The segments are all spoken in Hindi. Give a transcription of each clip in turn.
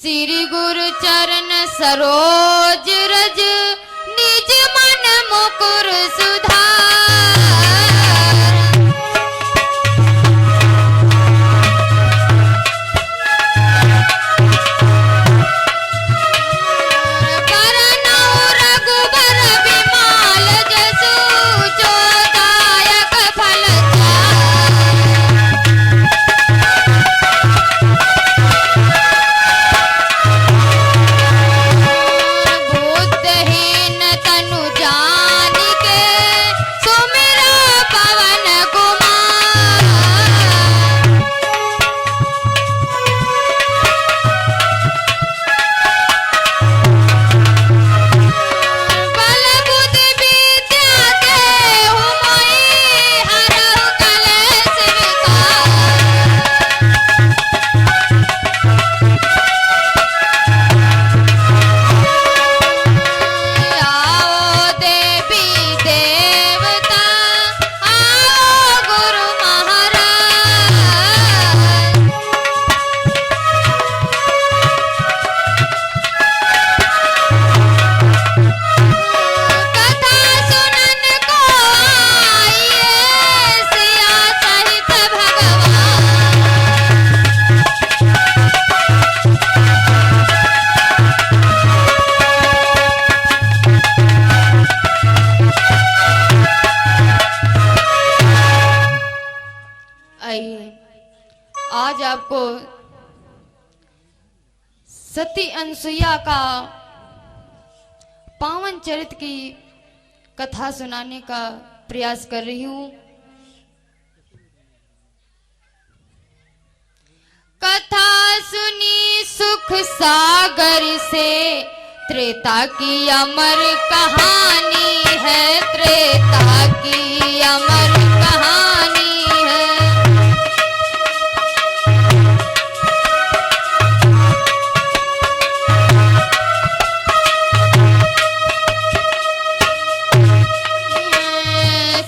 श्री गुरु चरण सरोज रज निज मन मुकुर सुधार। आज आपको सती अनसुईया का पावन चरित्र की कथा सुनाने का प्रयास कर रही हूं। कथा सुनी सुख सागर से, त्रेता की अमर कहानी है, त्रेता की अमर कहानी है।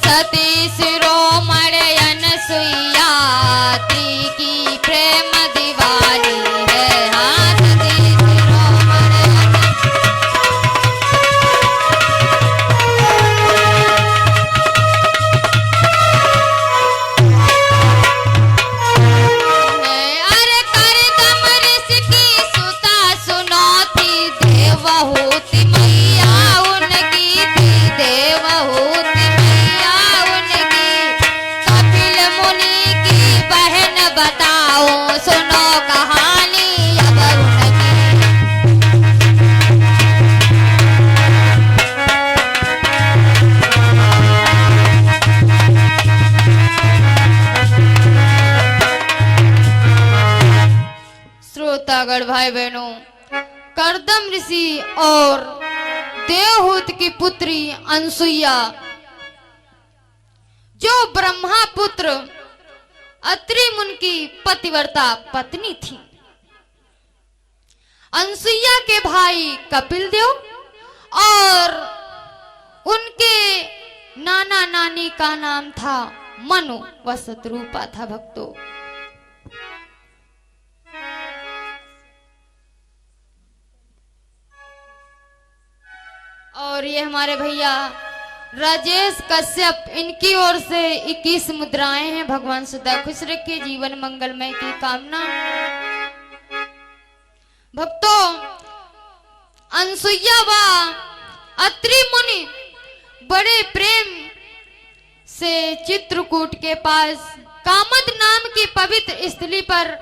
सती शिरोमणि अनसुईया त्री की प्रेम दीवानी है। हाँ, सती शिरोमणि अरे करदम ऋषि की सुता सुनौती, देवहूति मैया उनकी थी, देवहूति बताओ सुनो कहानी अब उनकी। श्रोतागण भाई बहनों, करदम ऋषि और देवहूति की पुत्री अनसुईया जो ब्रह्मा पुत्र अत्रि मुनि की पतिव्रता पत्नी थी। अनसुईया के भाई कपिल देव और उनके नाना नानी का नाम था मनु व शत्रुपा था। भक्तों, और ये हमारे भैया राजेश कश्यप, इनकी ओर से 21 मुद्राएं हैं। भगवान सदा खुश रखे, जीवन मंगलमय की कामना। भक्तों, अनसुईया व अत्रि मुनि बड़े प्रेम से चित्रकूट के पास कामद नाम की पवित्र स्थली पर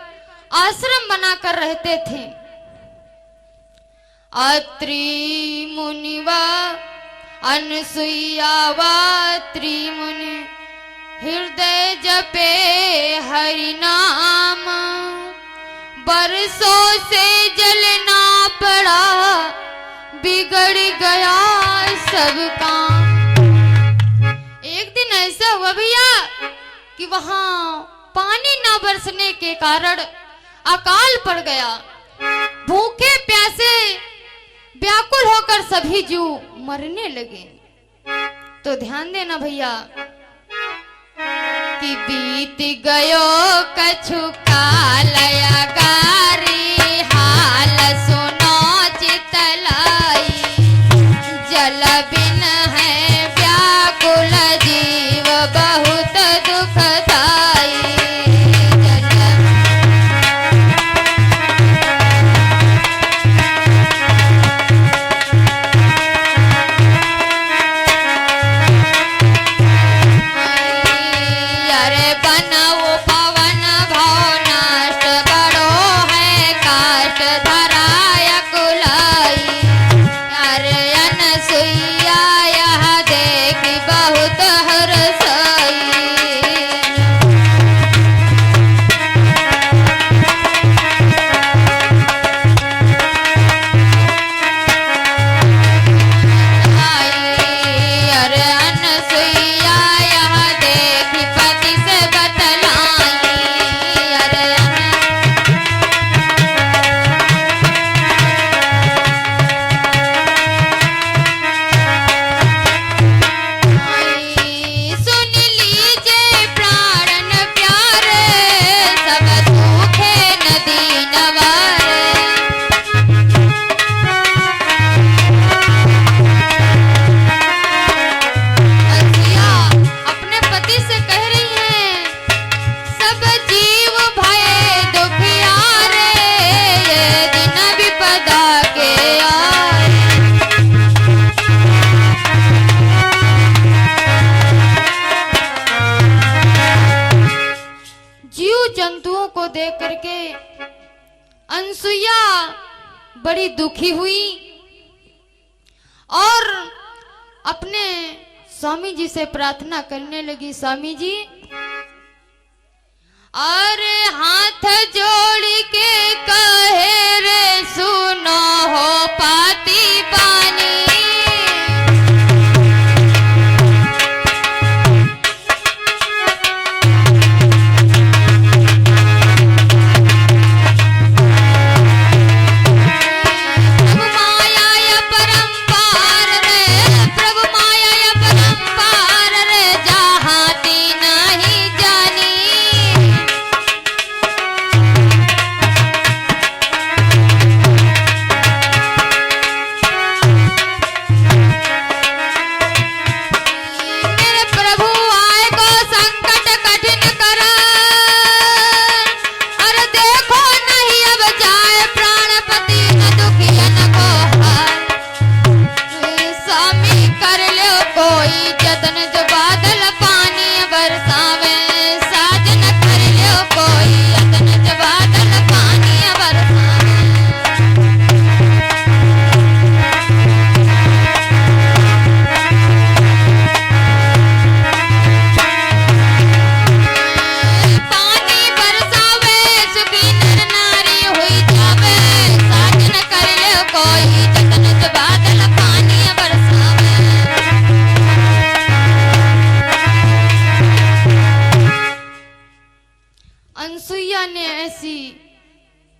आश्रम बनाकर रहते थे। अत्रि मुनि व अनसुईया व अत्रि मुनि हृदय जपे हरि नाम, बरसों से जलना पड़ा, बिगड़ गया सब काम। एक दिन ऐसा हुआ भैया कि वहां पानी न बरसने के कारण अकाल पड़ गया। भूखे प्यासे व्याकुल होकर सभी जीव मरने लगे। तो ध्यान देना भैया कि बीत गयो कछु काल, गारी हाल अनसुईया बड़ी दुखी हुई और अपने स्वामी जी से प्रार्थना करने लगी, स्वामी जी अरे हाथ जोड़ के कहे रे सुनो हो पाती पानी।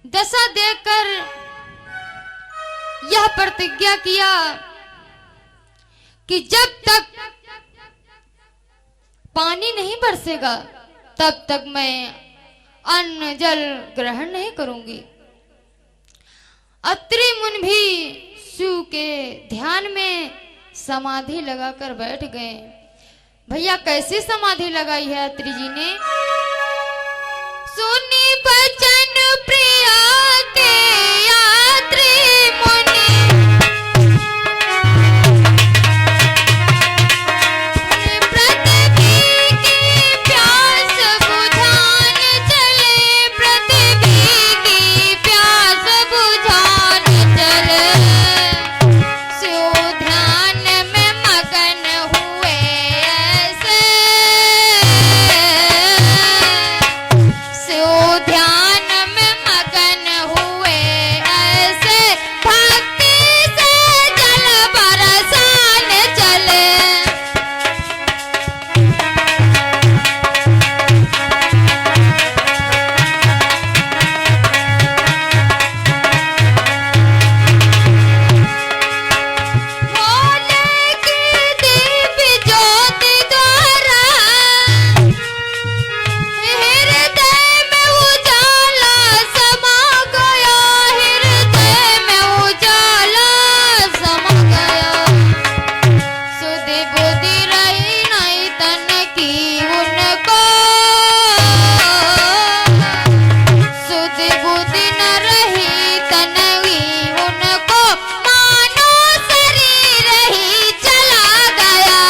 दशा देखकर यह प्रतिज्ञा किया कि जब तक पानी नहीं बरसेगा तब तक मैं अन्न जल ग्रहण नहीं करूंगी। अत्रि मुनि भी शिव के ध्यान में समाधि लगाकर बैठ गए। भैया कैसी समाधि लगाई है अत्रि जी ने? सुनी बचन प्रिया के यात्री मुनि पृथ्वी की प्यास बुझान चले, पृथ्वी की प्यास बुझान चले। शिव ध्यान में मगन हुए ऐसे, शिव ध्यान में मगन हुए ऐसे, भक्ति से जल बरसान चले। भोले की दिव्य ज्योति द्वारा हृदय में उजाला समा गया, हृदय में उजाला समा गया। सुध बुद्धि रही नहीं तन की उनको, सुध बुद्धि न रही तन की उनको, मानो शरीर ही चला गया।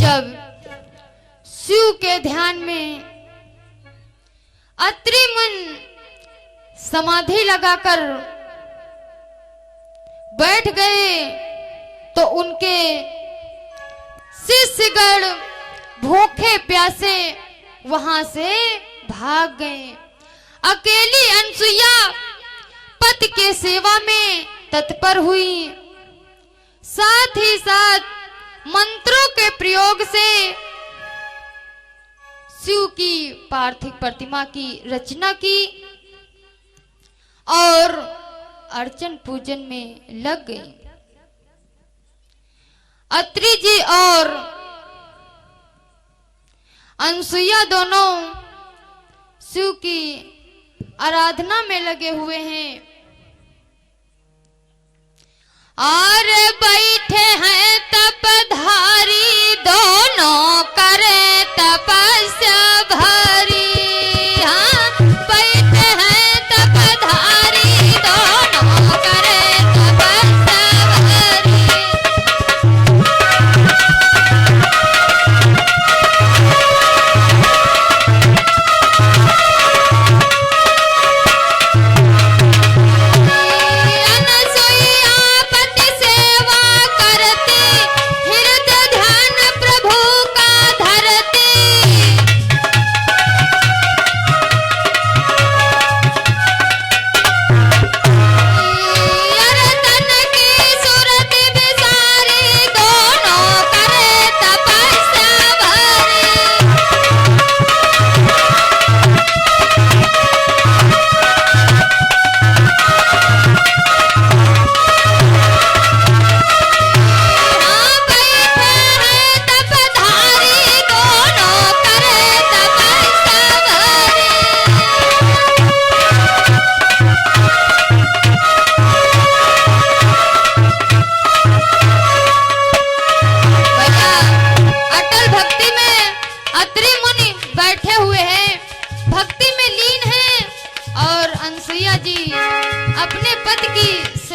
जब शिव के ध्यान में अत्रि मुनि समाधि लगाकर बैठ गए तो उनके शिष्यगण भूखे प्यासे वहां से भाग गए। अकेली अनसुईया पति के सेवा में तत्पर हुई, साथ ही साथ मंत्रों के प्रयोग से शिव की पार्थिव प्रतिमा की रचना की और अर्चन पूजन में लग गई। अत्रि जी और अनसुईया दोनों शिव की आराधना में लगे हुए हैं और बैठे हैं तपधारी दोनों करे तपस्या भारी। हाँ, बैठे हैं तपधारी दोनों करे तपस्या भारी।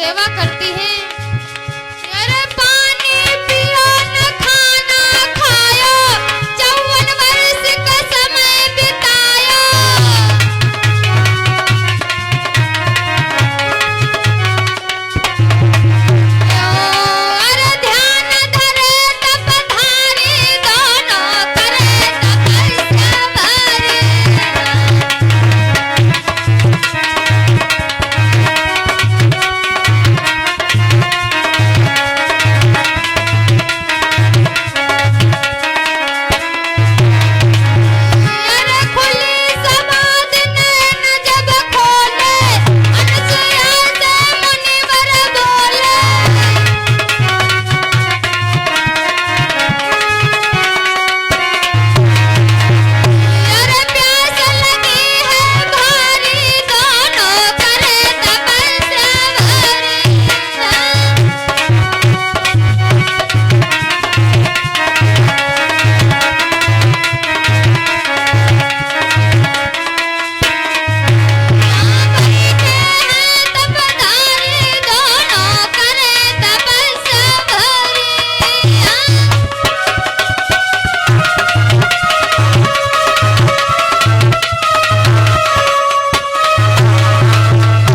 सेवा करती है। अरे पानी पियो न खाना खायो, 54 वर्ष का समय बितायो। अरे ध्यान धरे तपधारी, दोनों करे तपस्या भारी। अरे खुली समाधि नैन जब खोले, अनसुया से मुनिवर बोले। अरे प्यास लगी है भारी, दोनों करे तपस्या भारी। तपधारी, दोनों करे तपस्या भारी।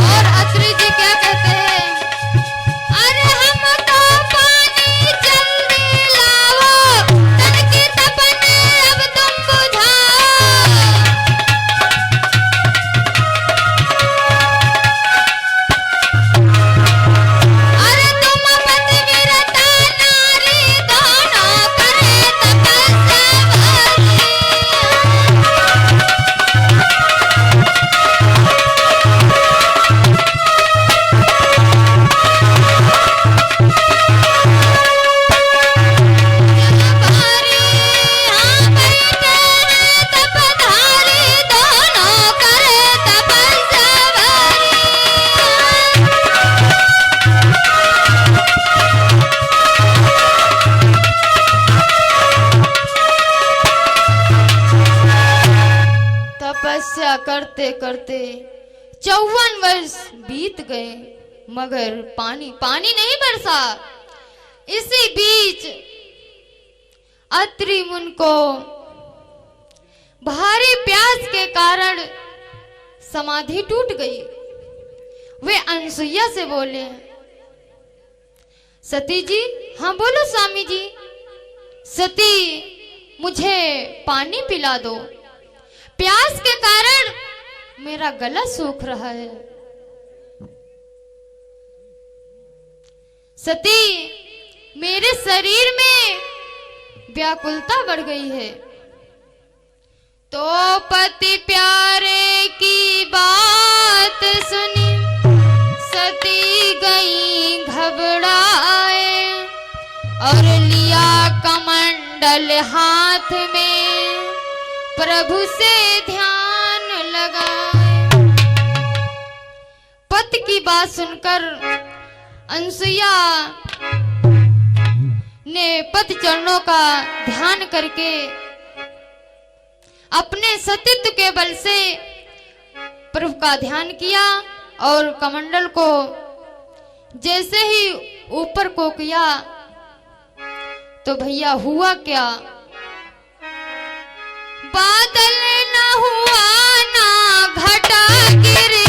और अत्रि जी क्या कहते हैं? अरे हम तो पानी जल्दी लाओ, तन की तपने अब तुम बुझाओ। अरे तुम पतिव्रता नारी, दोनों करे तपस्या भारी। भारी हाँ बैठे हैं तपधारी, दोनों करे तपस्या भारी। तपस्या करते करते 54 वर्ष बीत गए, मगर पानी नहीं बरसा। इसी बीच अत्रि मुनि को भारी प्यास के कारण समाधि टूट गई। वे अनसुईया से बोले, सती जी। हाँ बोलो स्वामी जी। सती, मुझे पानी पिला दो, प्यास के कारण मेरा गला सूख रहा है। सती, मेरे शरीर में व्याकुलता बढ़ गई है। तो पति प्यारे की बात सुनी, सती गई घबराए और लिया कमंडल हाथ में, प्रभु से ध्यान लगाए। पति की बात सुनकर अनसुईया ने पति चरणों का ध्यान करके अपने सतीत्व के बल से प्रभु का ध्यान किया और कमंडल को जैसे ही ऊपर को किया तो भैया हुआ क्या, बादल न हुआ ना घटा गिरी,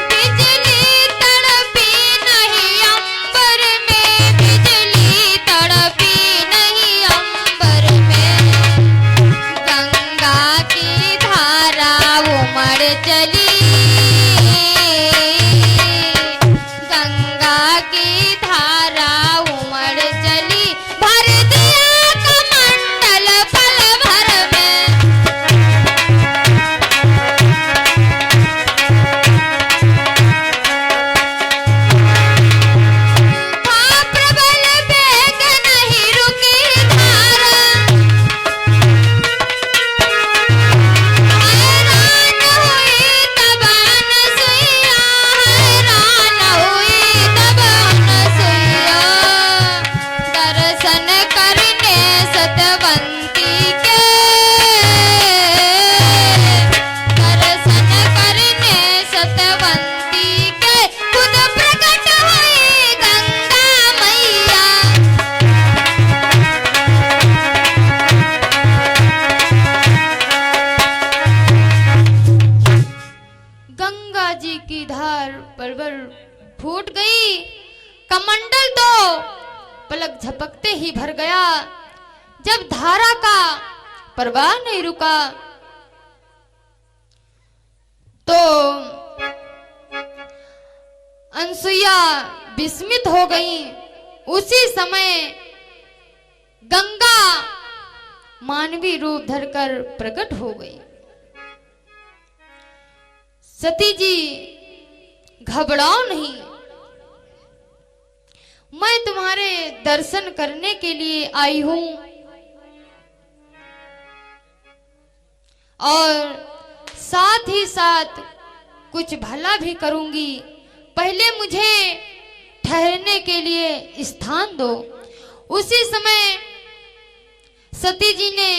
बिजली तड़पी नहीं अंबर में, बिजली तड़पी नहीं अंबर में, गंगा की धारा उमड़ चली, गंगा की धारा दमयंती के खुद प्रकट हुई गंगा मैया। गंगा जी की धार परवर फूट गई, कमंडल तो पलक झपकते ही भर गया। जब धारा का प्रवाह नहीं रुका तो अनसुईया विस्मित हो गई। उसी समय गंगा मानवी रूप धरकर प्रकट हो गई। सती जी घबराओ नहीं, मैं तुम्हारे दर्शन करने के लिए आई हूं और साथ ही साथ कुछ भला भी करूंगी। पहले मुझे ठहरने के लिए स्थान दो। उसी समय सती जी ने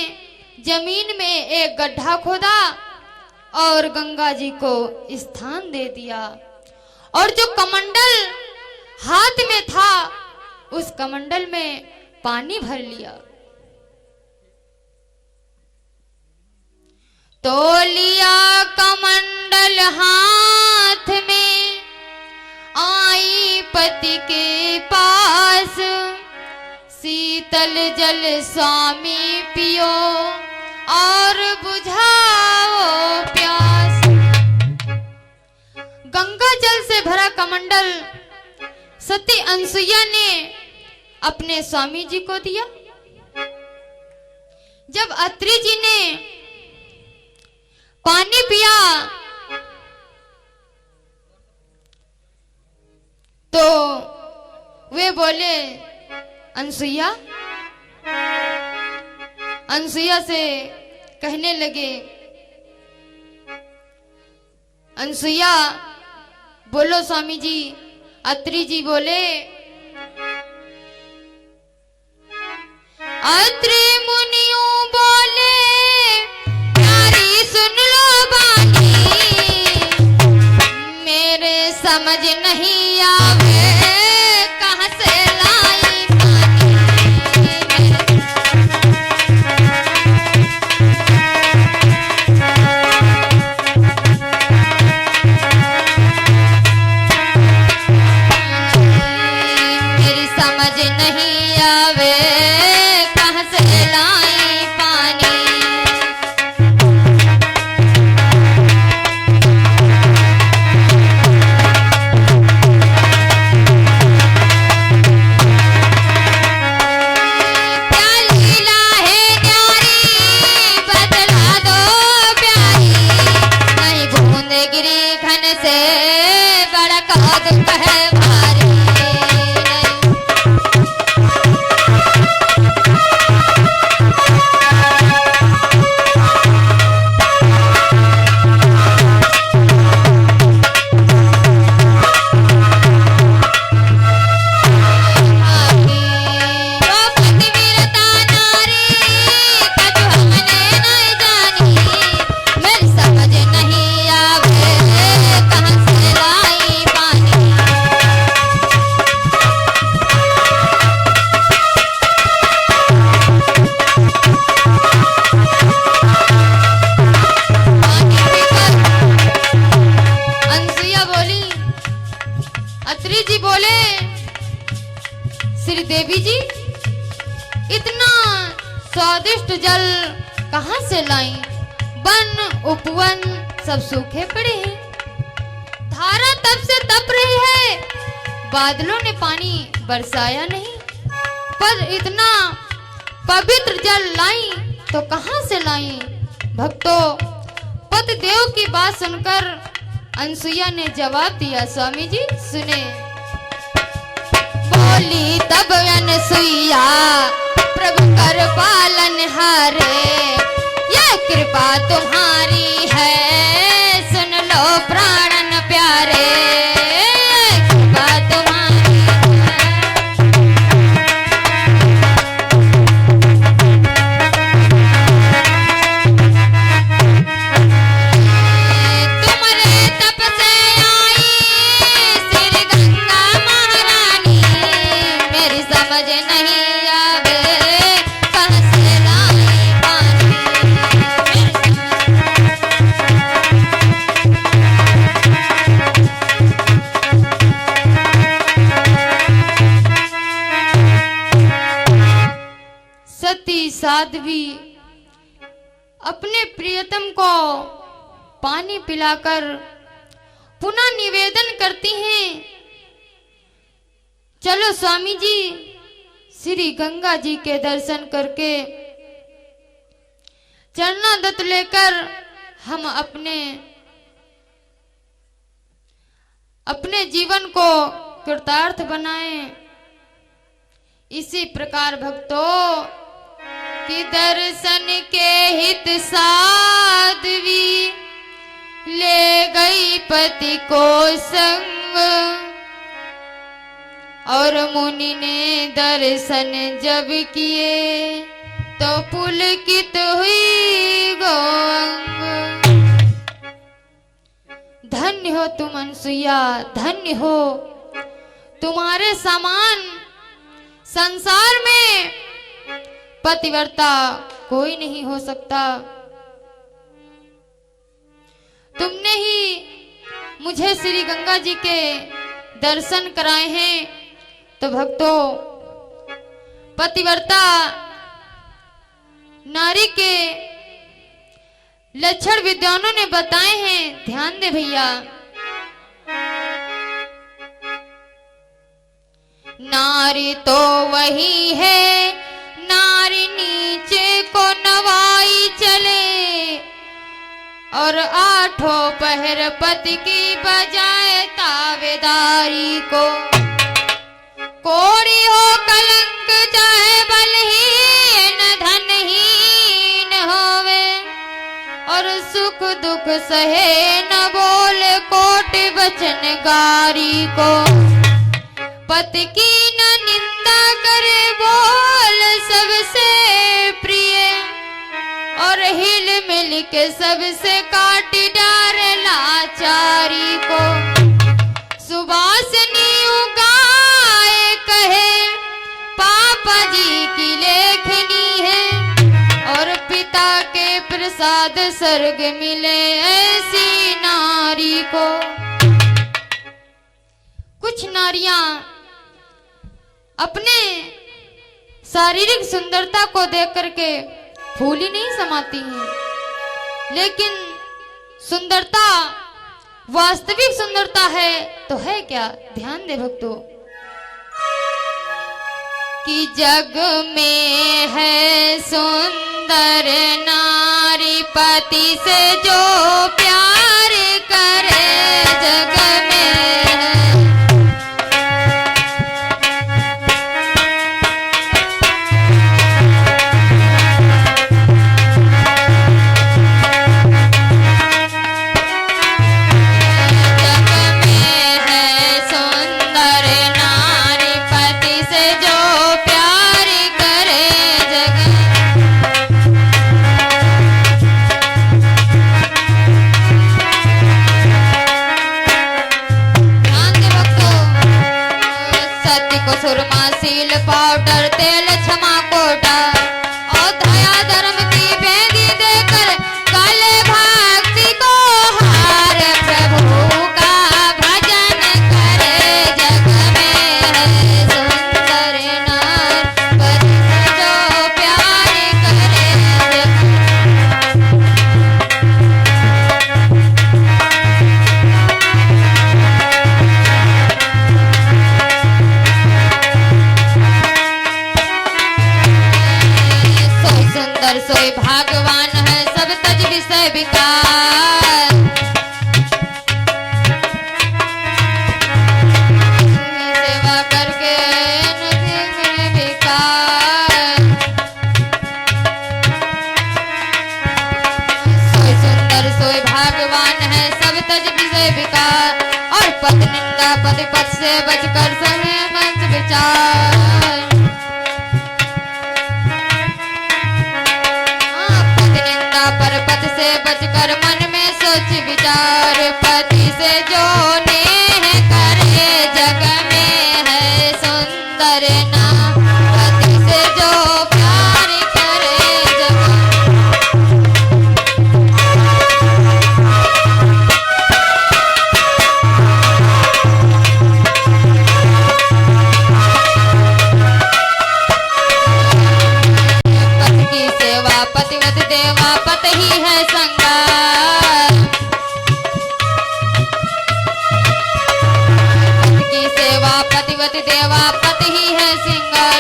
जमीन में एक गड्ढा खोदा और गंगा जी को स्थान दे दिया और जो कमंडल हाथ में था उस कमंडल में पानी भर लिया। तो लिया कमंडल हाथ में, आई पति के पास, शीतल जल स्वामी पियो और बुझाओ प्यास। गंगा जल से भरा कमंडल सती अनसुईया ने अपने स्वामी जी को दिया। जब अत्रि जी ने पानी पिया तो वे बोले अनसुईया, अनसुईया से कहने लगे, अनसुईया बोलो स्वामी जी। अत्रि जी बोले, अत्रि मुनियों बोले, प्यारी सुन लो बानी, मेरे समझ नहीं आवे कहां से लाई पानी। मेरी समझ नहीं आवे कहां से लाई पानी। क्या लीला है न्यारी, बतला दो प्यारी, नहीं बूंद गिरी घन से बड़ा कदम है भारी। श्री देवी जी, इतना स्वादिष्ट जल कहां से लाई? वन उपवन सब सूखे पड़े हैं, धारा तब से तप रही है, बादलों ने पानी बरसाया नहीं, पर इतना पवित्र जल लाई तो कहां से लाई? भक्तों, पतिदेव की बात सुनकर अनसुईया ने जवाब दिया, स्वामी जी सुने। बोली तब अनसुईया, प्रभु कर पालन हारे, यह कृपा तुम्हारी है, सुन लो प्राणन प्यारे, कृपा तुम्हारी है। तुम्हारे तप से बाद भी अपने प्रियतम को पानी पिलाकर पुनः निवेदन करती हैं, चलो स्वामी जी श्री गंगा जी के दर्शन करके चरणादत्त लेकर हम अपने जीवन को कृतार्थ बनाएं। इसी प्रकार भक्तों कि दर्शन के हित साध्वी ले गई पति को संग, और मुनि ने दर्शन जब किए तो पुलकित हुई गौअंग। धन्य हो तुम अनसुईया, धन्य हो, तुम्हारे समान संसार में पतिव्रता कोई नहीं हो सकता। तुमने ही मुझे श्री गंगा जी के दर्शन कराए हैं। तो भक्तों, पतिव्रता नारी के लक्षण विद्वानों ने बताए हैं, ध्यान दे भैया। नारी तो वही है, नारी नीचे को नवाई चले, और आठों पहर पति की बजाए तावेदारी को। कोड़ी हो कलंक चाहे बलहीन धनहीन होवे, और सुख दुख सहे न बोले कोटि वचन गारी को। पति की न निंदा करे बोल सबसे प्रिय, और हिल मिल के सबसे काट डारे लाचारी को। सुबासनी उगाए कहे पापा जी की लेखनी है, और पिता के प्रसाद स्वर्ग मिले ऐसी नारी को। कुछ नारियां अपने शारीरिक सुंदरता को देख करके फूल ही नहीं समाती हैं, लेकिन सुंदरता वास्तविक सुंदरता है तो है क्या? ध्यान दे भक्तों कि जग में है सुंदर नारी पति से जो प्यार करे, जग में है। सुरमासील पाउडर तेल क्षमा कोटा, और दया धर्म की भेदी देकर काले भक्ति को हार। प्रभु का भजन करे, जग में है सुंदर नार पति से जो प्यार करे। सोई भागवान है सब तज विषय विकार, सेवा करके विकार। सोई सुंदर सोई भागवान है सब तज विषय विकार, और पद निंदा पद पद से बचकर सहे मंच विचार। पर पद से बचकर मन में सोच विचार, पति से जो नेह करे, जग में है सुंदर नाम पति से जो प्यार करे। पति की पति देवा पति ही है सिंगर।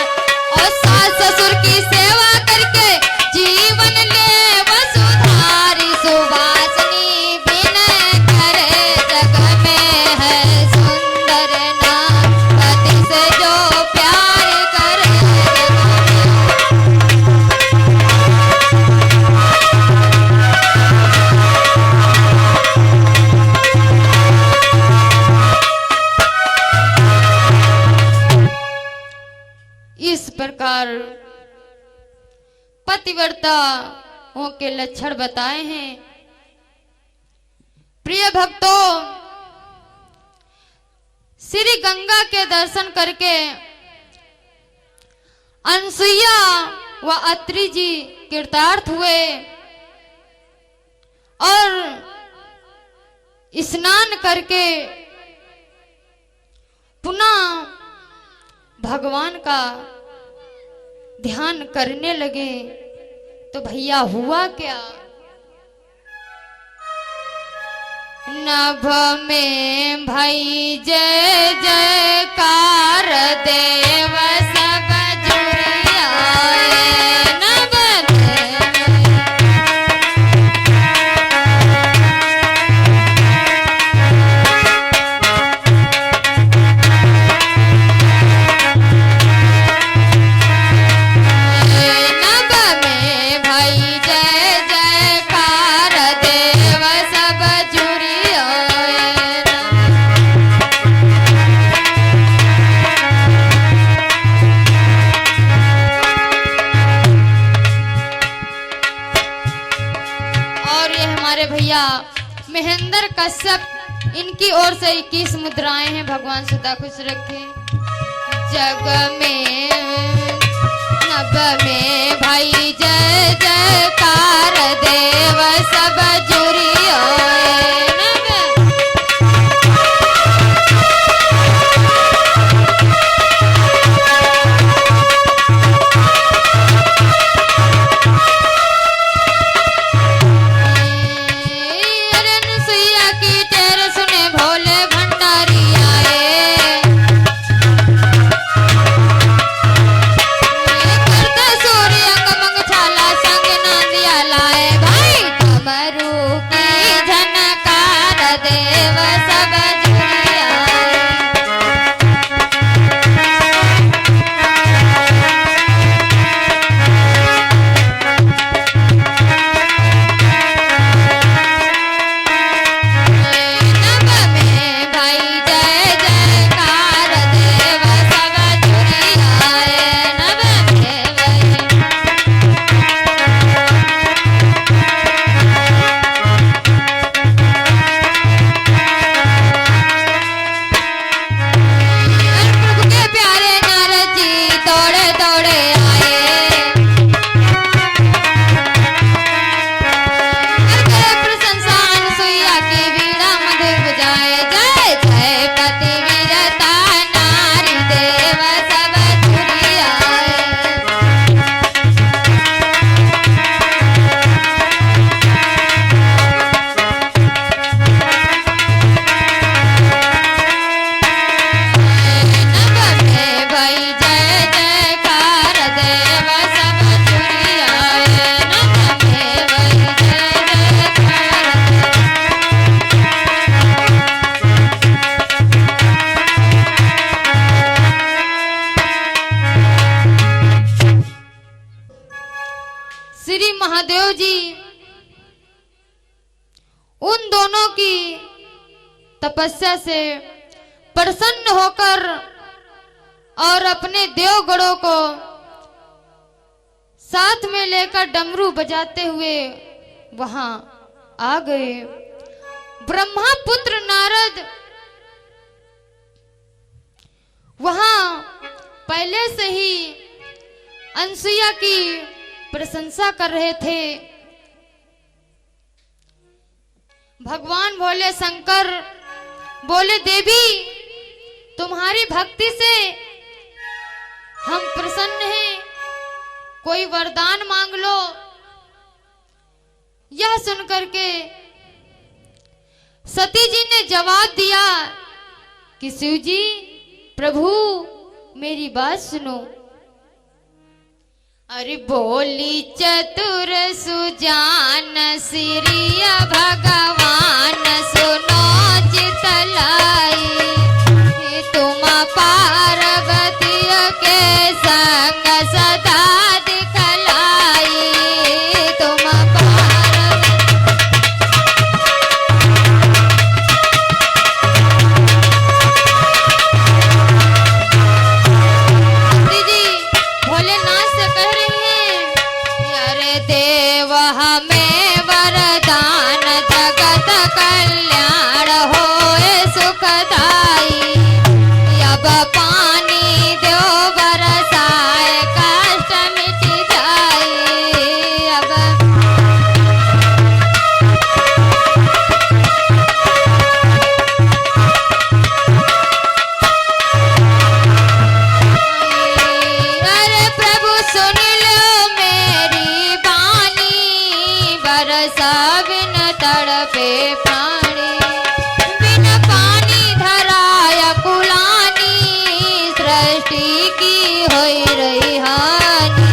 और सास ससुर की सेवा करके जीवन ले वसुधारी सुवासिनी विनय करे जग में है सुंदर नाम पति से जो प्यार करे। इस प्रकार पतिव्रताओं के लक्षण बताए हैं। प्रिय भक्तों, श्री गंगा के दर्शन करके अनसुईया व अत्रि जी कृतार्थ हुए और स्नान करके पुनः भगवान का ध्यान करने लगे। तो भैया हुआ क्या? नभ में भई जय जयकार देव सब जुड़िया नभ महेंद्र कश्यप इनकी ओर से 21 मुद्राएं हैं। भगवान सदा खुश रखे। जग में नभ में भाई जय जयकार देव सब जुड़ियो महादेव जी उन दोनों की तपस्या से प्रसन्न होकर और अपने देवगणों को साथ में लेकर डमरू बजाते हुए वहां आ गए। ब्रह्मा पुत्र नारद वहां पहले से ही अनसुईया की प्रशंसा कर रहे थे। भगवान बोले, शंकर बोले, देवी तुम्हारी भक्ति से हम प्रसन्न हैं, कोई वरदान मांग लो। यह सुनकर के सती जी ने जवाब दिया कि शिव जी प्रभु मेरी बात सुनो। अरे बोली चतुर सुजान श्री भगवान सुनो चितलाई, तुम पार्वती के संग सदा दिखलाई, तुम जी भोलेनाथ से कह रही हैं, अरे देव हमें वरदान जगत कल्याण होए सुखदाई, अब पानी दो बरसाए कष्ट मिट जाए। अब अरे प्रभु सुन लो मेरी बानी, बरसा बिन तड़पे पानी, बिन पानी धराया कुलानी, सृष्टि की होई रही हानि।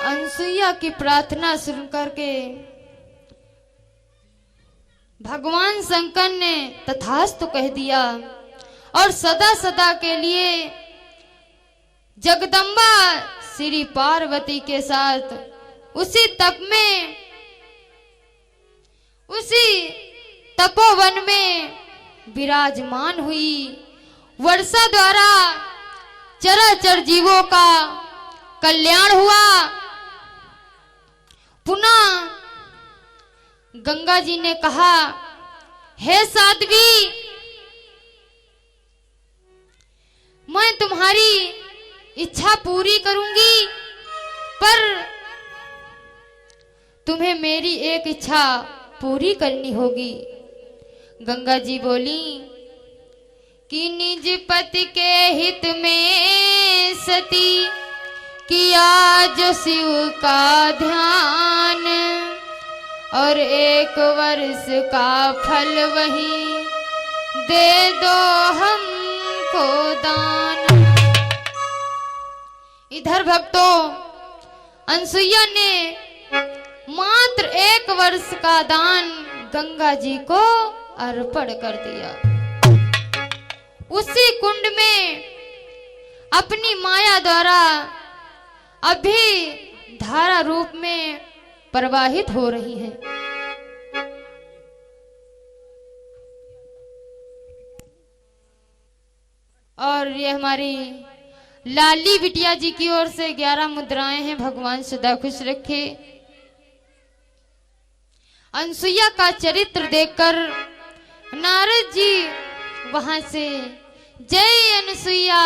अनसुईया की प्रार्थना सुन करके भगवान शंकर ने तथास्तु कह दिया और सदा सदा के लिए जगदम्बा श्री पार्वती के साथ उसी तप में, उसी तपोवन में विराजमान हुई। वर्षा द्वारा चराचर जीवों का कल्याण हुआ। पुनः गंगा जी ने कहा, हे साध्वी, मैं तुम्हारी इच्छा पूरी करूंगी, पर तुम्हें मेरी एक इच्छा पूरी करनी होगी। गंगा जी बोली कि निज पति के हित में सती किया जो शिव का ध्यान, और 1 वर्ष का फल वही दे दो हमको दान। इधर भक्तों, अनसुईया ने मात्र 1 वर्ष का दान गंगा जी को अर्पण कर दिया। उसी कुंड में अपनी माया द्वारा अभी धारा रूप में प्रवाहित हो रही है। और ये हमारी लाली बिटिया जी की ओर से 11 मुद्राएं हैं। भगवान सदा खुश रखे। अनसुईया का चरित्र देखकर नारद जी वहां से जय अनसुईया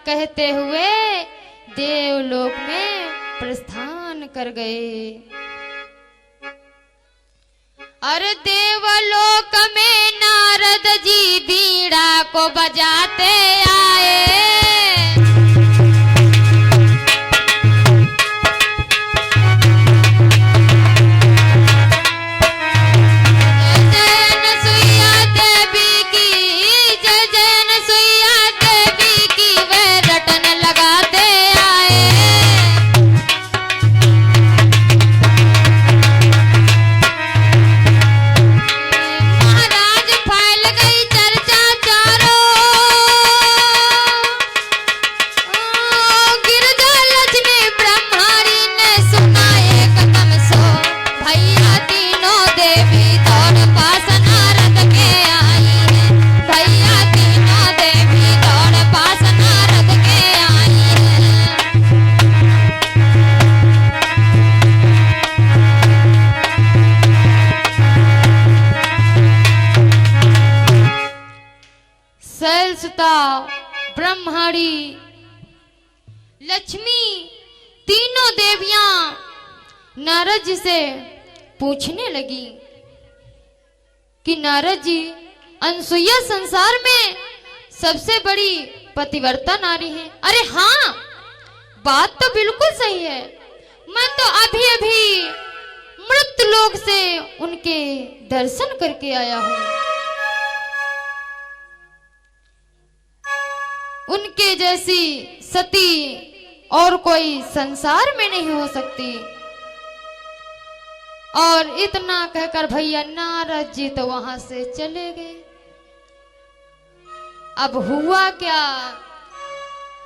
कहते हुए देवलोक में प्रस्थान कर गए। अरे देवलोक में नारद जी बीड़ा को बजाते आए। ब्रह्माणी, लक्ष्मी, तीनों देवियां नारद जी से पूछने लगी कि नारद जी, अनसुईया संसार में सबसे बड़ी पतिव्रता नारी है। अरे हाँ, बात तो बिल्कुल सही है। मैं तो अभी अभी मृत्यु लोक से उनके दर्शन करके आया हूँ। उनके जैसी सती और कोई संसार में नहीं हो सकती। और इतना कहकर भैया नारद जी तो वहां से चले गए। अब हुआ क्या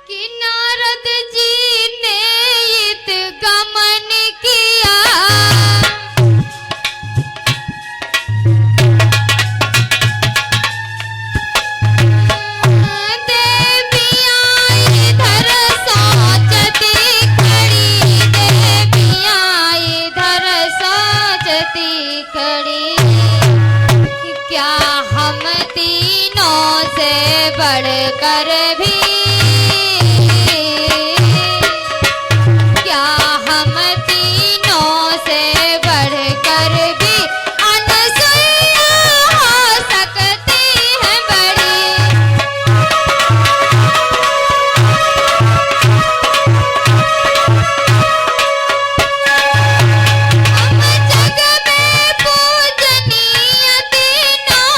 कि नारद जी ने इत गमन किया, बढ़कर भी क्या हम तीनों से बढ़कर भी अनसुईया हो सकती है बड़ी। हम जग में पूजनीय तीनों,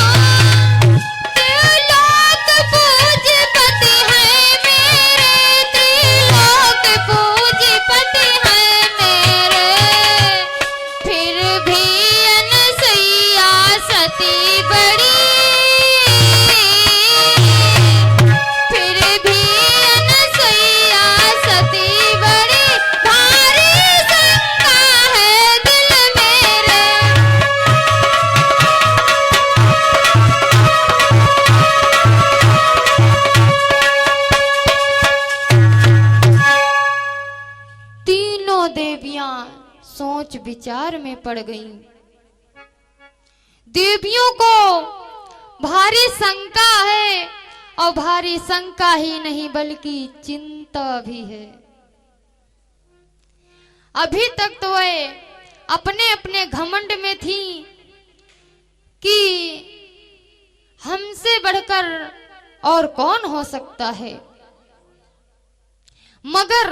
सोच विचार में पड़ गईं। देवियों को भारी शंका है, और भारी शंका ही नहीं बल्कि चिंता भी है। अभी तक तो वे अपने अपने घमंड में थी कि हमसे बढ़कर और कौन हो सकता है, मगर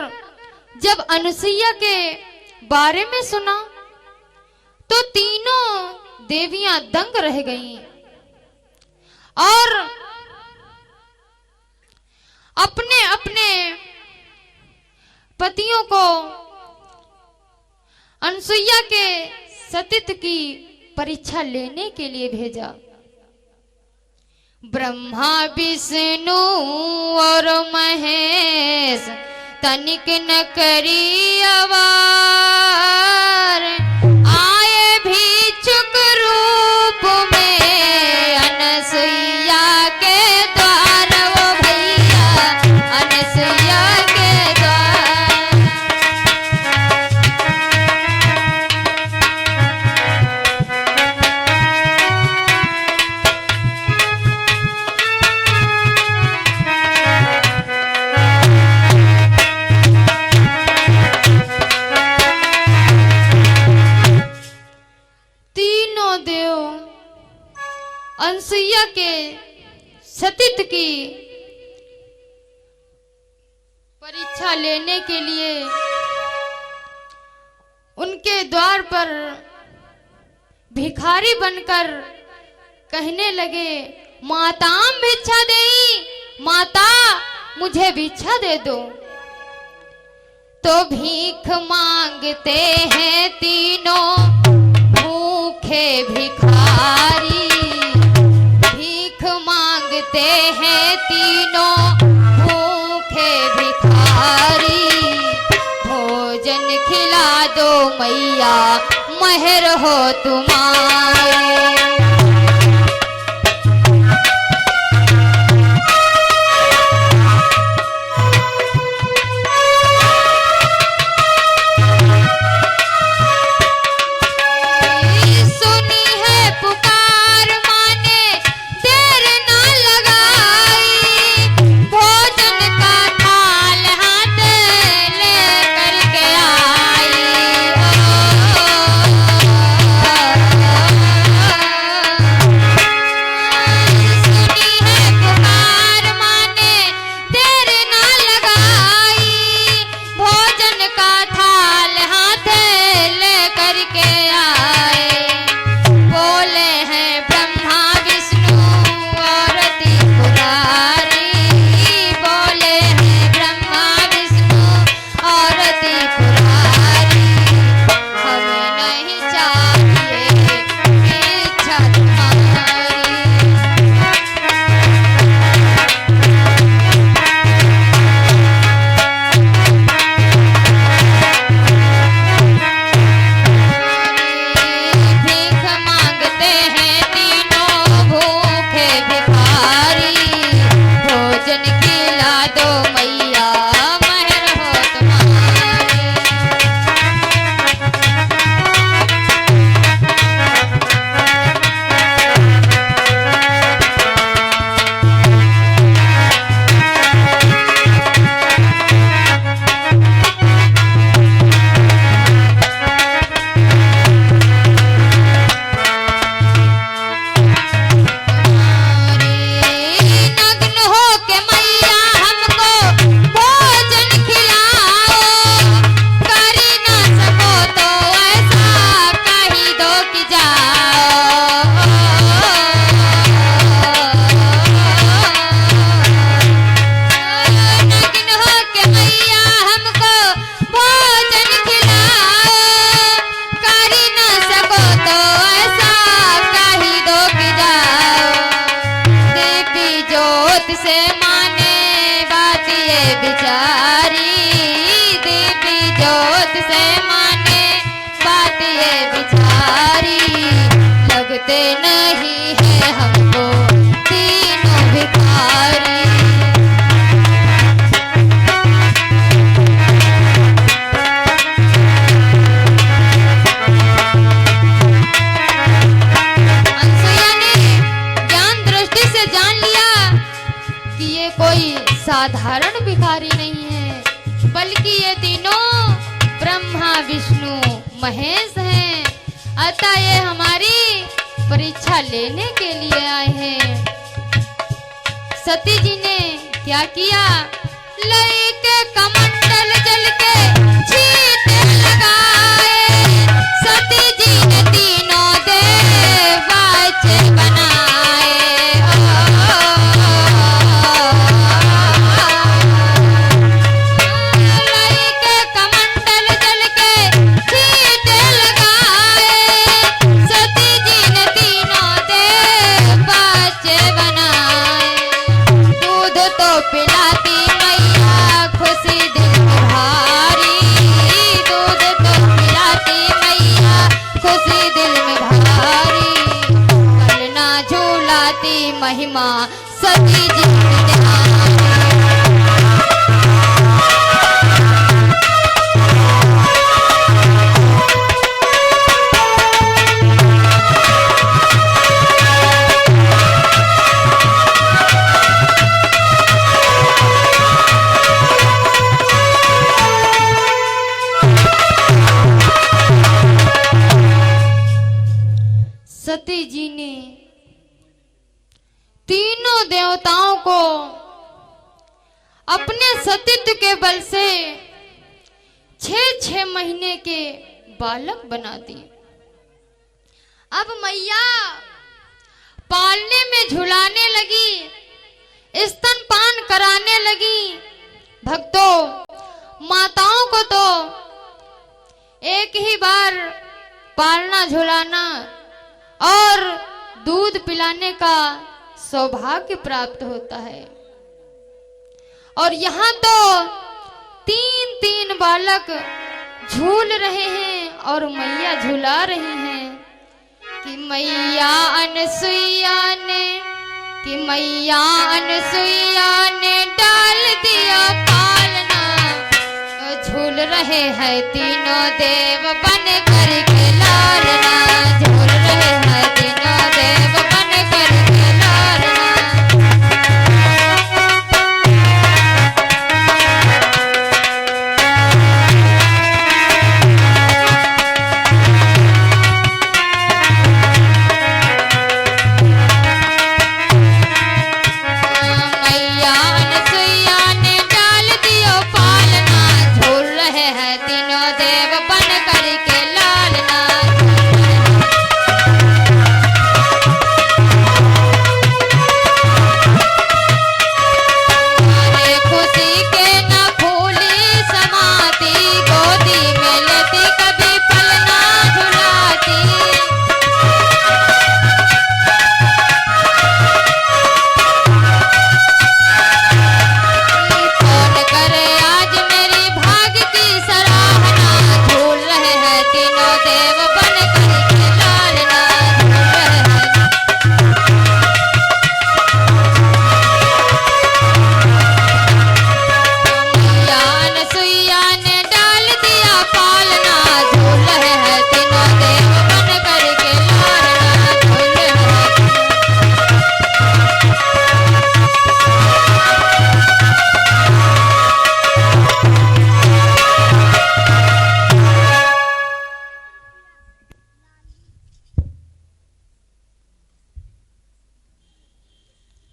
जब अनुसुईया के बारे में सुना तो तीनों देवियां दंग रह गईं और अपने अपने पतियों को अनुसुईया के सतीत्व की परीक्षा लेने के लिए भेजा। ब्रह्मा विष्णु और महेश तनिक न करी अवार, आए भिक्षुक रूप में अनसुईया के द्वार। वो भैया अनसुईया के द्वार। अनुसुईया के सतीत्व की परीक्षा लेने के लिए उनके द्वार पर भिखारी बनकर कहने लगे, माताम भिक्षा देई, माता मुझे भिक्षा दे दो। तो भीख मांगते हैं तीनों भूखे भिखारी, भीख मांगते हैं तीनों भूखे भिखारी। भोजन खिला दो मैया मेहर हो तुम्हारी। दो मैया मेहर हो तुम्हारे। नग्न होके मैया हमको भोजन खिलाओ, करी ना सको तो ऐसा कही दो कि जाओ। नग्न होके मैया हमको भोजन खिलाओ, करी ना सको तो ऐसा कही दो कि जाओ। देवी जोत से माने बात ये बिचारी, देवी जोत से माने बात ये बिचारी। लगते नहीं है हमको तीनों भिखारी। अनसुईया ने ज्ञान दृष्टि से जान लिया कि ये कोई साधारण भिखारी नहीं है, बल्कि ये तीनों ब्रह्मा विष्णु महेश हैं। अतः ये हमारी परीक्षा लेने के लिए आए हैं। सती जी ने क्या किया? लईके कमंडल जल के छींटे लगाए, सती जी ने तीनों देवाचे बनाए। लईके कमंडल जल के छींटे लगाए, सती जी ने तीनों देवाचे बनाए। दूध तो पिलाती मैया खुशी दिल में भारी, दूध तो पिलाती मैया खुशी दिल में भारी। पलना झूलाती महिमा सती जी की ध्यान। सती जी ने तीनों देवताओं को अपने सतीत्व के बल से 6-6 महीने के बालक बना दिए। अब मैया पालने में झुलाने लगी, स्तनपान कराने लगी। भक्तों, माताओं को तो एक ही बार पालना झुलाना और दूध पिलाने का सौभाग्य प्राप्त होता है, और यहाँ तो 3-3 बालक झूल रहे हैं और मैया झुला रही हैं। कि मैया अनसुईया ने डाल दिया पालना, झूल रहे हैं तीनों देव बन करके लालना, झूल रहे हैं तीनों देव बन करके लालना। मैया अनसुईया ने डाल दियो पालना, झूल रहे हैं तीनों देव बन करके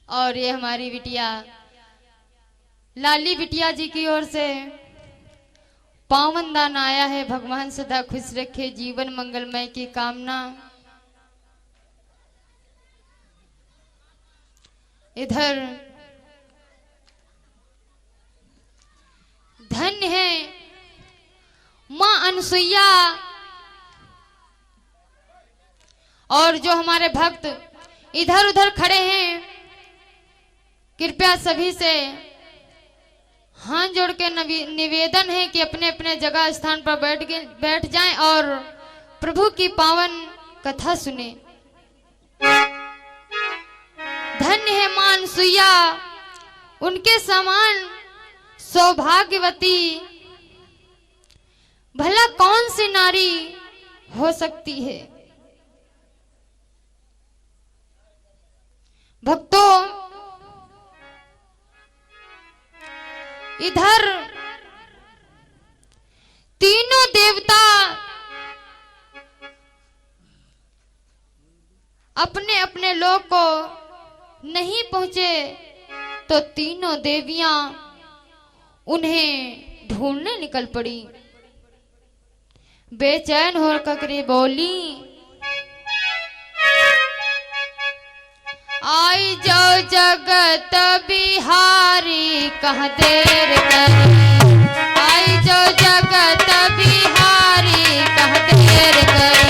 और ये हमारी बिटिया लाली बिटिया जी की ओर से पावन दान आया है। भगवान सदा खुश रखे, जीवन मंगलमय की कामना। इधर धन्य है मां अनसुईया और जो हमारे भक्त इधर उधर खड़े हैं, कृपया सभी से हाथ जोड़ के निवेदन है कि अपने अपने जगह स्थान पर बैठ जाएं और प्रभु की पावन कथा सुने। धन्य है मां अनसुईया, उनके समान सौभाग्यवती भला कौन सी नारी हो सकती है। भक्तों, इधर तीनों देवता अपने अपने लोक को नहीं पहुंचे तो तीनों देवियां उन्हें ढूंढने निकल पड़ी। बेचैन होकर बोली, आई जाओ जगत बिहारी कहाँ देर करी, आई जाओ जगत बिहारी कहाँ देर करी।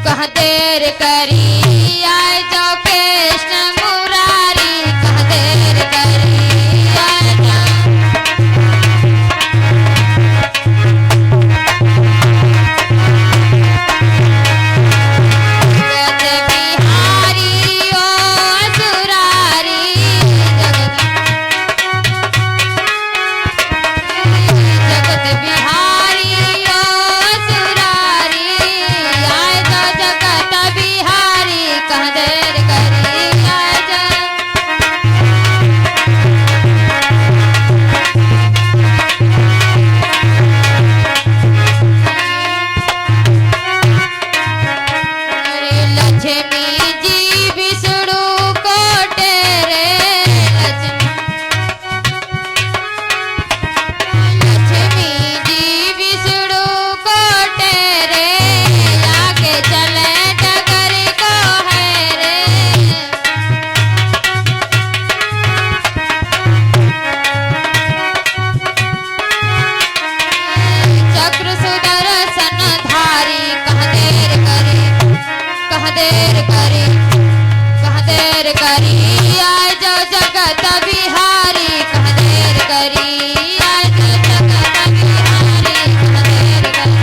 कहाँ देर करी, आए जाओ कृष्ण मुरारी कहाँ देर करी, आए जाओ। जगत बिहारी ओ असुरारी, जगत बिहारी ओ असुरारी, आए जाओ जगत बिहारी कहाँ देर करी, आए जाओ। अरे लक्ष्मी जी विष्णु को टेरे, लक्ष्मी जी विष्णु को टेरे, आगे चले डगर को है रे। चक्र सुदर्शन धारी कहाँ देर करी, कहाँ देर करी, कहाँ देर करी, आए जाओ जगत बिहारी कहाँ देर करी, आए जाओ जगत बिहारी कहाँ देर करी।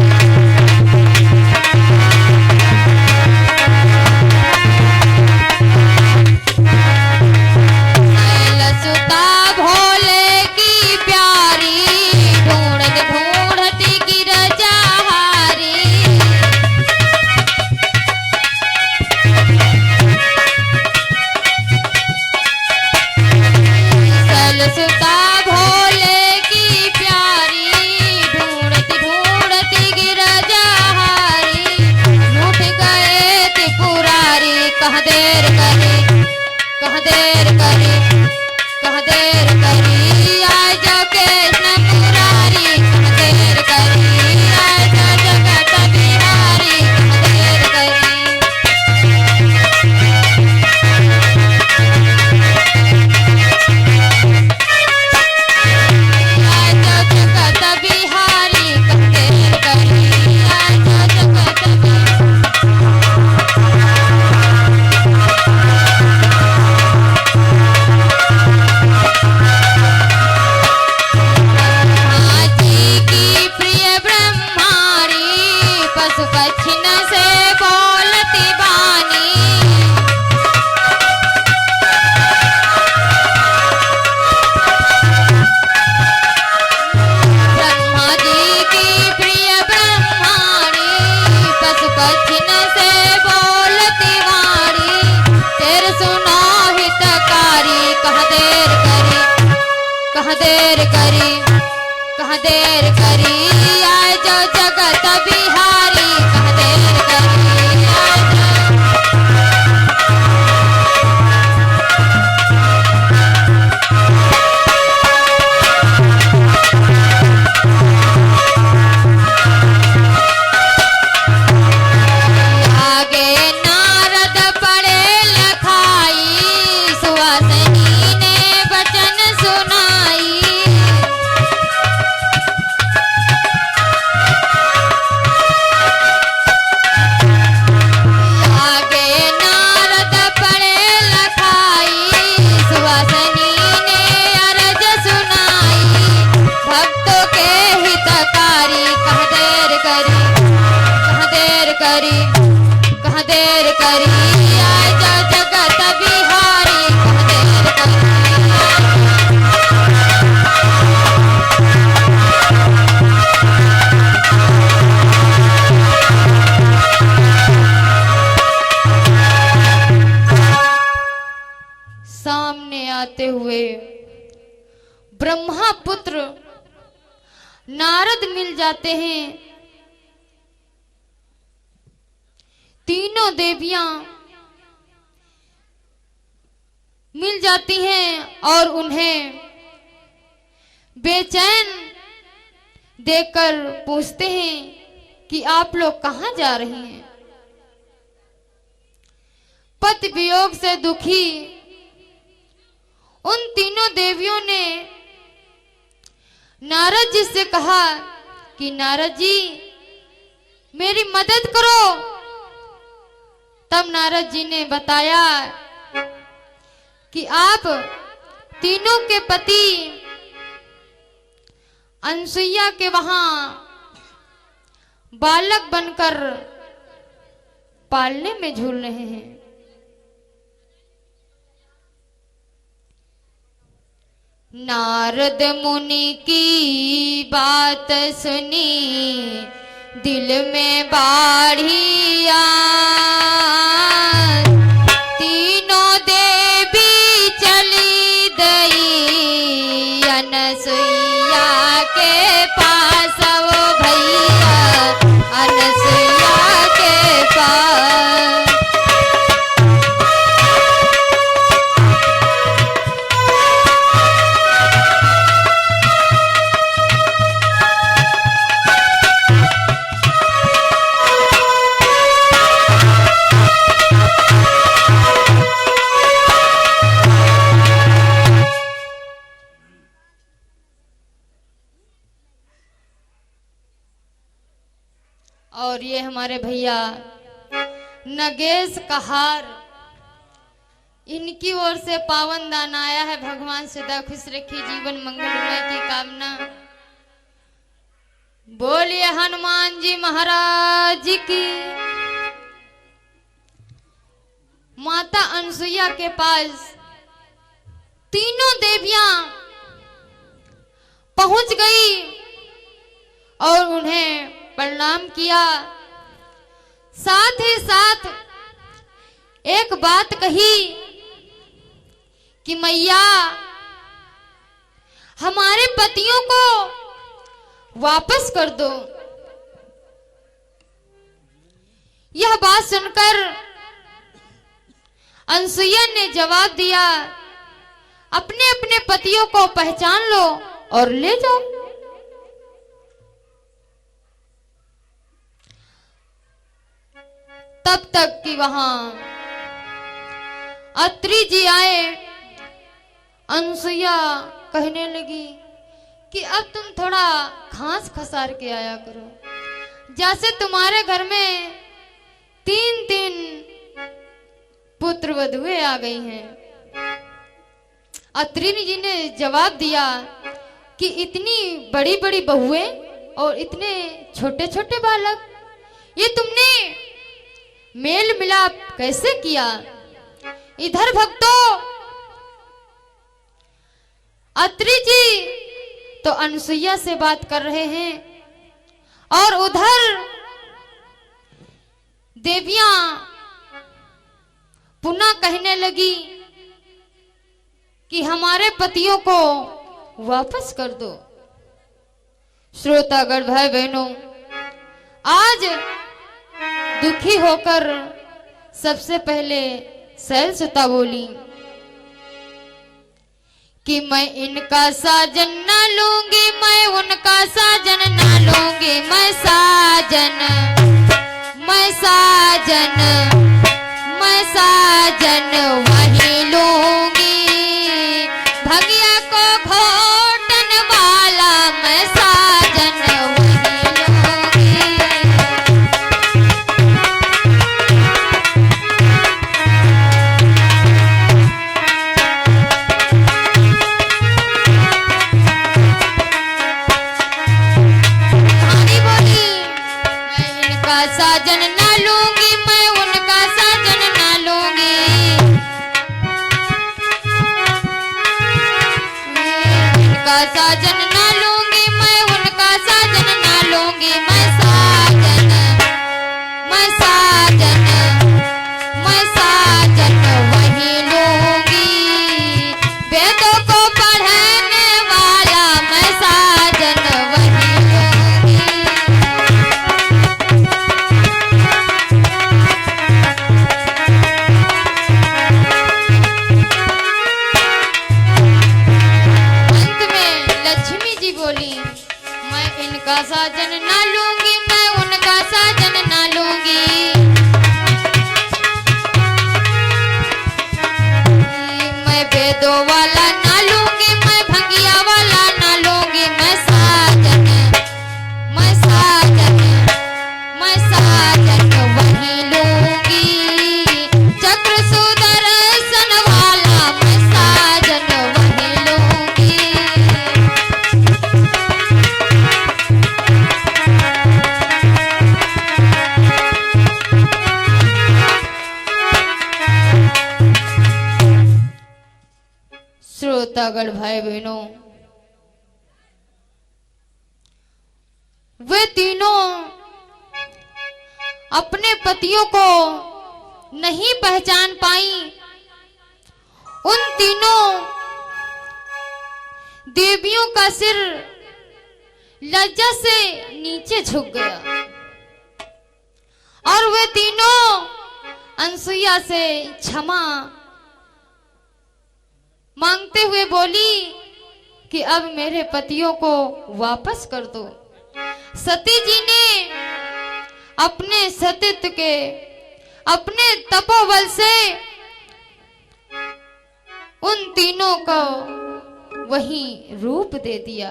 लसुता भोले की प्यारी, ढूंढत ढूंढत गिर जहारी। लसुता भोले की प्यारी, ढूंढत ढूंढत गिर जहारी। लूट गए त्रिपुरारी कहाँ देर करी, कहाँ देर करी, कहाँ देर करी, आए जाओ कृष्ण मुरारी कहाँ देर करी, आए जाओ जगत बिहारी कहाँ देर करी। आए जाओ जगत बिहारी कहाँ देर करी, आए जाओ जगत बिहारी। ब्रह्मा जी की प्रिय ब्रह्माणी, पशु पक्षी न से बोलती बानी। ब्रह्मा जी की प्रिय ब्रह्माणी, दक्षिण से बोलती वाणी, तेरे सुनो हितकारी। कहाँ देर करी, कहाँ देर करी, कहाँ देर करी, आए जो जगत बिहारी। कहाँ देर करी, आए जो आगे नारद पढ़े लखाई, सुहासिनी ने वचन सुनाई। आगे नारद पढ़े लखाई, सुहासिनी ने अर्ज सुनाई। भक्तों के हितकारी, कहाँ देर करी, कहाँ देर करी, कहाँ देर करी, आए जो जगत बिहारी। कहाँ देर करी, सामने आते हुए ब्रह्मापुत्र नारद मिल जाते हैं। तीनों देवियां मिल जाती हैं और उन्हें बेचैन देखकर पूछते हैं कि आप लोग कहां जा रही हैं। पति वियोग से दुखी उन तीनों देवियों ने नारद जी से कहा कि नारद जी मेरी मदद करो। तब नारद जी ने बताया कि आप तीनों के पति अनसुईया के वहां बालक बनकर पालने में झूल रहे हैं। नारद मुनि की बात सुनी, दिल में बाढ़ी आई। तीनों देवी चली गई अनसुईया के पास, वो भैया अनसुईया के पास। और ये हमारे भैया नगेश कहार, इनकी ओर से पावन दान आया है। भगवान सदा खुश रखी, जीवन मंगलमय की कामना। बोलिए हनुमान जी महाराज की। माता अनसुईया के पास तीनों देवियां पहुंच गई और उन्हें प्रणाम किया। साथ ही साथ एक बात कही कि मैया हमारे पतियों को वापस कर दो। यह बात सुनकर अनसुईया ने जवाब दिया, अपने अपने पतियों को पहचान लो और ले जाओ। तब तक कि वहां अत्रि जी आए। अनसुईया कहने लगी कि अब तुम थोड़ा घास खसार के आया करो, जैसे तुम्हारे घर में 3-3 पुत्र वधुएं आ गई हैं। अत्रि जी ने जवाब दिया कि इतनी बड़ी बड़ी बहुएं और इतने छोटे छोटे बालक, ये तुमने मेल मिलाप कैसे किया? इधर भक्तों अत्रि जी तो अनसुईया से बात कर रहे हैं और उधर देवियां पुनः कहने लगी कि हमारे पतियों को वापस कर दो। श्रोतागण भाई बहनों, आज दुखी होकर सबसे पहले शैलसुता बोली कि मैं इनका साजन ना लूंगी, मैं उनका साजन ना लूंगी, मैं साजन वही लूंगी, भगिया को घोटन वाला मैं साजन वही लूंगी। बोली मैं इनका साजन ना लूंगी, मैं उनका साजन ना लूंगी, इनका साजन ना लूंगी, मैं उनका साजन ना लूंगी, मैं साजन वही लूंगी, वेदों को पढ़ने वाला मैं साजन वही लूंगी। बोली मैं इनका साजन ना लूंगी, मैं उनका साजन ना लूंगी, मैं वेदों वाला ना लूंगी, मैं भंगिया वाला ना लूंगी, मैं साजन वही लूंगी, चक्र सुदर्शन वाला मैं साजन वही लूंगी। श्रोतागण भाई बहनों, वे तीनों अपने पतियों को नहीं पहचान पाई। उन तीनों देवियों का सिर लज्जा से नीचे झुक गया और वे तीनों अनसुईया से क्षमा मांगते हुए बोली कि अब मेरे पतियों को वापस कर दो। सती जी ने अपने सतीत्व के, अपने तपोबल से उन तीनों को वही रूप दे दिया।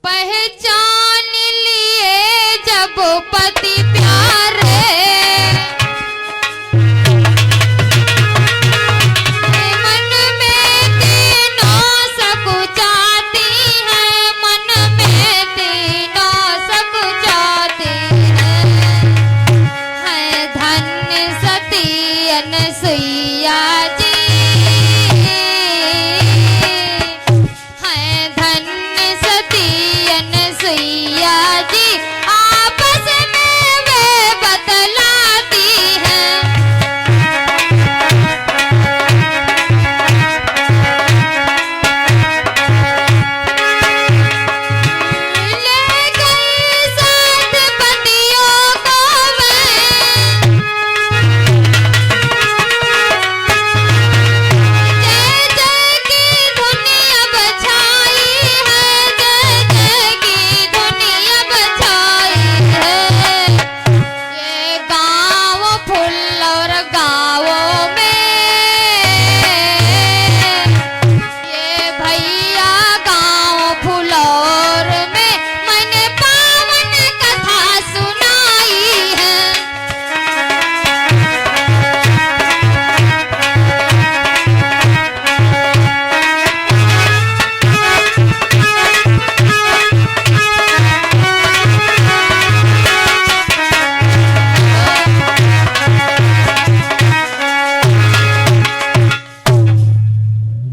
पहचान